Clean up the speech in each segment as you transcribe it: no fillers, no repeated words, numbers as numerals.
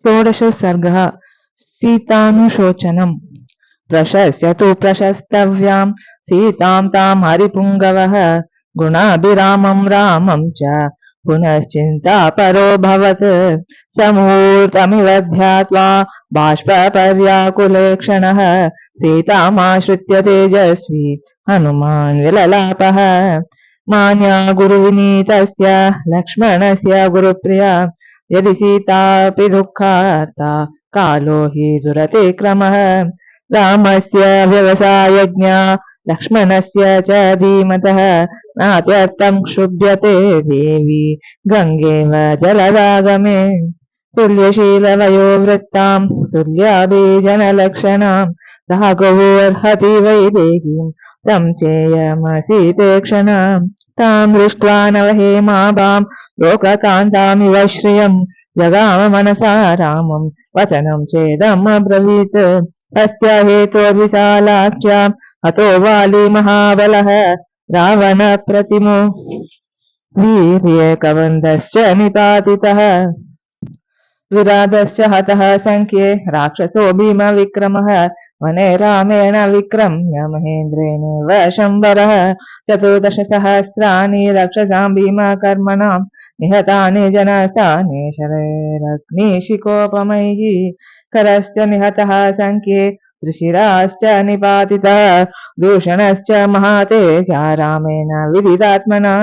षोडश सर्गः सीतानुशोचनम्। प्रशस्यतु प्रशस्तव्यां सीतां तां हरिपुङ्गवः गुणाभिरामं रामं च पुनश्चिन्तापरोऽभवत्। समूर्तमिव ध्यात्वा बाष्पपर्याकुलेक्षणः सीतामाश्रित्य तेजस्वी हनुमान् विललापः। मान्या गुरुविनीतस्य लक्ष्मणस्य गुरुप्रिया यदि सीतापि दुःखार्ता कालो हि दुरतिक्रमः। रामस्य व्यवसायज्ञा लक्ष्मणस्य च धीमतः नात्यर्थं क्षुभ्यते देवी गङ्गेव जलदागमे। तुल्यशीलवयोवृत्तां तुल्याभिजनलक्षणां राघवोऽर्हति वैदेहीं तं चेयमसीते क्षणां। तां दृष्ट्वा नवहेमाभां लोककान्तामिव श्रियं जगाम मनसा रामं वचनं चेदमब्रवीत्। अस्य हेतोर्विशालाख्यां हतो वाली महाबलः रावणप्रतिमो वीर्ये कबन्धश्च निपातितः। विराधश्च हतः संख्ये राक्षसो भीमविक्रमः वने रामेण विक्रम्य महेन्द्रेणेव शम्बरः। 14,000 रक्षसां भीमकर्मणां निहतानि जनस्थाने शरैरग्निशिखोपमैः। करश्च निहतः संख्ये त्रिशिराश्च निपातितः दूषणश्च महातेजा रामेण विदितात्मना।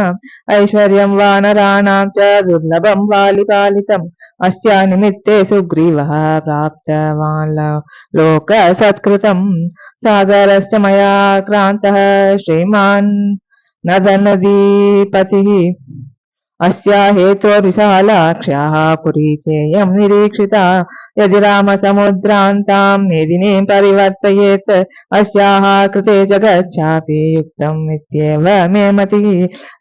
ऐश्वर्यं वानराणां च दुर्लभं वालिपालितम् अस्या निमित्ते सुग्रीवः प्राप्तवान् लोकसत्कृतम्। सागरश्च मया क्रान्तः श्रीमान् नदनदीपतिः अस्या हेतोर्विशालाक्ष्याः पुरी चेयं निरीक्षिता। यदि रामसमुद्रान्तां मेदिनीं परिवर्तयेत् अस्याः कृते जगच्छापि युक्तम् इत्येव मे मतिः।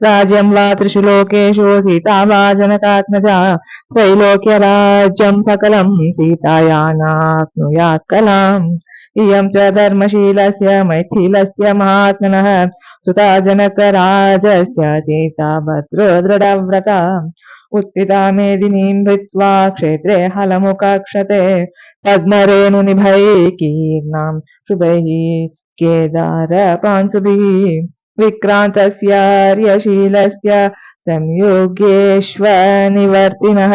राज्यं वा त्रिषु लोकेषु सीता वा जनकात्मजा त्रैलोक्यराज्यं सकलं सीताया नाप्नुयात् कलाम्। इयं च धर्मशीलस्य मैथिलस्य महात्मनः सुता जनकराजस्य सीता भद्रदृढव्रता। उत्थिता मेदिनीं धृत्वा क्षेत्रे हलमुखक्षते पद्मरेणुनिभैकीर्णां शुभैः केदारपांशुभिः। विक्रान्तस्य आर्यशीलस्य संयोगेष्वनिवर्तिनः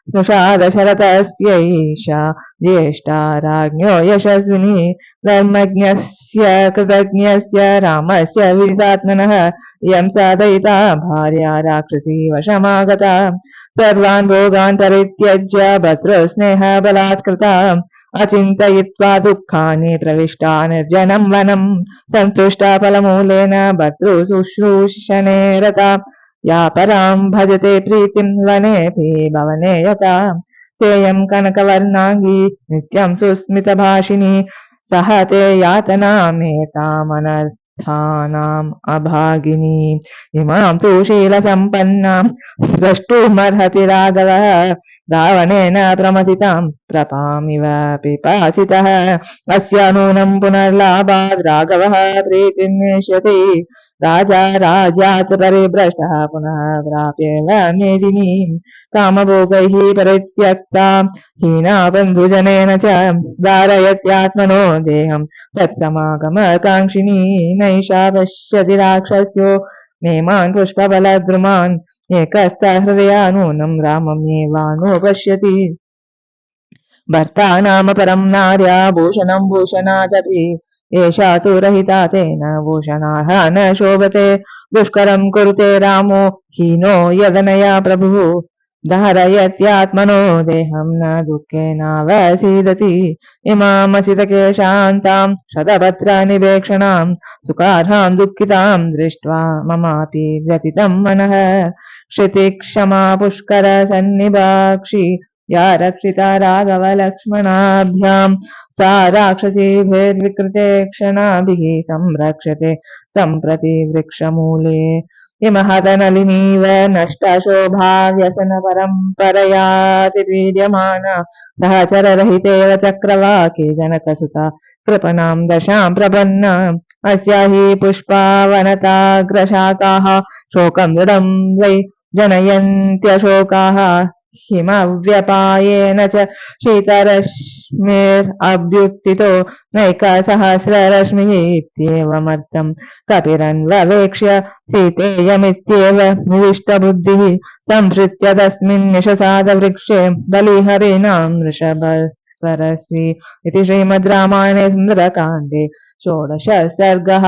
स्नुषादशरथस्यैषा ज्येष्ठा राज्ञो यशस्विनी। धर्मज्ञस्य कृतज्ञस्य रामस्य विदितात्मनः इयं साधयिता भार्या राक्षसी वशमागता। सर्वान् भोगान् परित्यज्य भर्तृस्नेहबलात्कृता अचिन्तयित्वा दुःखानि प्रविष्टा निर्जनं वनं। सन्तुष्टा फलमूलेन भर्तृशुश्रूषणे रता या परां भजते प्रीतिं वनेऽपि भवने यथा। सेयं कनकवर्णाङ्गी नित्यं सुस्मितभाषिणी सहते यातनामेतामनर्थानाम् अभागिनी। इमां तु शीलसम्पन्नां द्रष्टुमर्हति राघवः रावणेन प्रमथितां प्रपामिव पिपासितः। अस्य नूनं पुनर्लाभाद् राघवः प्रीतिं नेष्यति। राजा राज्यात् परिभ्रष्टः पुनः प्राप्येव मेदिनीं। कामभोगैः परित्यक्ता हीना बन्धुजनेन च धारयत्यात्मनो देहं तत्समागमकाङ्क्षिणी। नैषा पश्यति राक्षस्यो नेमान् पुष्पबलद्रुमान् एकस्थहृदया नूनं राममेवानुपश्यति। भर्ता नाम परं नार्या भूषणं भूषणादपि एषा तु रहिता तेन भूषणाः न शोभते। दुष्करं कुरुते रामो हीनो यदनया प्रभुः धारयत्यात्मनो देहं न दुःखेनावसीदति। इमामसितकेशान्तां शतपत्रनिवेक्षणां सुखार्हां दुःखितां दृष्ट्वा ममापि व्यथितं मनः। क्षितिक्षमा पुष्करसन्निभाक्षी या रक्षिता राघवलक्ष्मणाभ्यां सा राक्षसीभिर्विकृते क्षणाभिः संरक्षते सम्प्रति वृक्षमूले। इमहतनलिनीव नष्टशोभाव्यसनपरम्परयाति पीड्यमाना सहचररहितेव चक्रवाके जनकसुता कृपणां दशां प्रपन्ना। अस्या हि पुष्पावनताग्रशाखाः शोकं दृढं वै जनयन्त्यशोकाः हिमव्यपायेन च शीतरश्मिरभ्युत्थितो नैकसहस्ररश्मिः इत्येवमर्थं कपिरन्ववेक्ष्य सीतेयमित्येव निविष्टबुद्धिः संहृत्य तस्मिन् निशसादवृक्षे बलिहरीणां वृषभस्परस्वी इति श्रीमद् रामायणे सुन्दरकाण्डे 16 सर्गः।